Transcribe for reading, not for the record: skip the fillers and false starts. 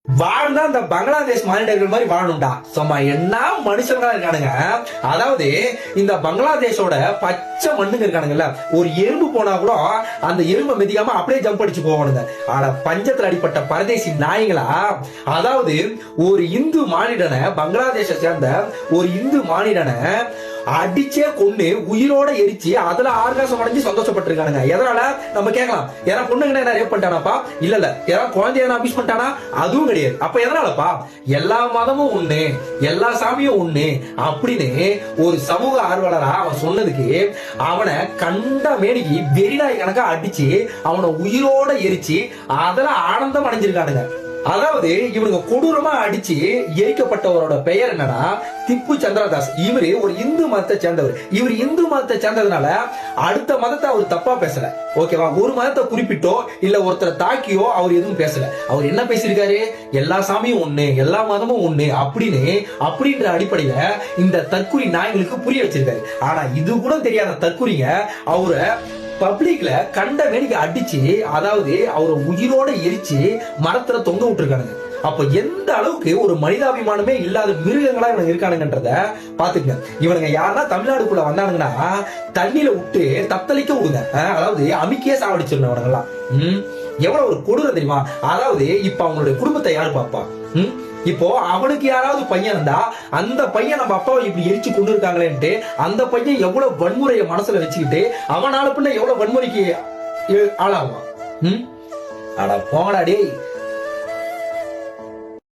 வாழ்ந்தா இந்த பங்களாதேஷ் மாநிலங்கள் மாதிரி வாழணும்டா. சும்மா என்ன மனுஷங்களா இருக்கானுங்க. அதாவது இந்த பங்களாதேஷோட பச்சை மண்ணுங்க இருக்கானுங்கல்ல, ஒரு எறும்பு போனா கூட அந்த எறும்பை மிதிக்காம அப்படியே ஜம்ப் அடிச்சு போவானுங்க. ஆனா பஞ்சத்துல அடிப்பட்ட பரதேசி நாய்களா, அதாவது ஒரு இந்து மாநிலனை, பங்களாதேஷை சேர்ந்த ஒரு இந்து மாநிலனை அடிச்சே கொண்டு உயிரோட எரிச்சு அதுல ஆர்காசம் அடைஞ்சு சந்தோஷப்பட்டு இருக்கானுங்க. எதனால நம்ம கேட்கலாம், யாரா பொண்ணுங்க என்ன ரேப் பண்ணிட்டானாப்பா? இல்ல யாரா குழந்தைய அபியூஸ் பண்ணிட்டானா? அதுவும் கிடையாது. அப்ப எதனாலப்பா? எல்லா மதமும் ஒண்ணு, எல்லா சாமியும் ஒண்ணு அப்படின்னு ஒரு சமூக ஆர்வலரா அவன் சொன்னதுக்கு அவனை கண்ட மேனிக்கு வெறிநாய் கணக்கா அடிச்சு அவனை உயிரோட எரிச்சு அதுல ஆனந்தம் அடைஞ்சிருக்கானுங்க. அதாவது இவனுங்க கொடூரமா அடிச்சு எரிக்கப்பட்டவரோட பெயர் என்னன்னா திப்பு சந்திரதாஸ். இவரு ஒரு இந்து மதத்தை சேர்ந்தவர். இவர் இந்து மதத்தை சேர்ந்ததுனால அடுத்த மதத்தை அவர் தப்பா பேசல, ஓகேவா? ஒரு மதத்தை குறிப்பிட்டோ இல்ல ஒருத்தரை தாக்கியோ அவர் எதுவும் பேசல. அவர் என்ன பேசியிருக்காரு? எல்லா சாமியும் ஒண்ணு, எல்லா மதமும் ஒண்ணு அப்படின்ற அடிப்படையில இந்த தற்குறி நாய்களுக்கு புரிய வச்சிருக்காரு. ஆனா இது கூட தெரியாத தற்குறிங்க அவரை பப்ளிக்ல கண்ட மேனிக்கு அடிச்சு, அதாவது அவரை உயிரோட எரிச்சு மரத்துல தொங்க விட்டுருக்கானுங்க. அப்ப எந்த அளவுக்கு ஒரு மனிதாபிமானமே இல்லாத மிருகங்களா இவங்க இருக்கானுங்கன்றத பாத்துக்க. இவனுங்க யாருன்னா தமிழ்நாடுக்குள்ள வந்தானுங்கன்னா தண்ணியில விட்டு தத்தளிக்க விடுங்க, அதாவது அமிக்கியே சாவடிச்சிருந்தவங்க அவனுங்கெல்லாம். எவ்வளவு ஒரு கொடூரம் தெரியுமா? அதாவது இப்ப அவங்களுடைய குடும்பத்தை யாரு பாப்பா? இப்போ அவனுக்கு யாராவது பையன் இருந்தா அந்த பையன் நம்ம அப்பாவை இப்படி எரிச்சு கொண்டு இருக்காங்களேன்ட்டு அந்த பையன் எவ்வளவு வன்முறையை மனசுல வச்சுக்கிட்டு அவனால பின்ன எவ்வளவு வன்முறைக்கு ஆளாகுவான். அட போங்கடா டேய்.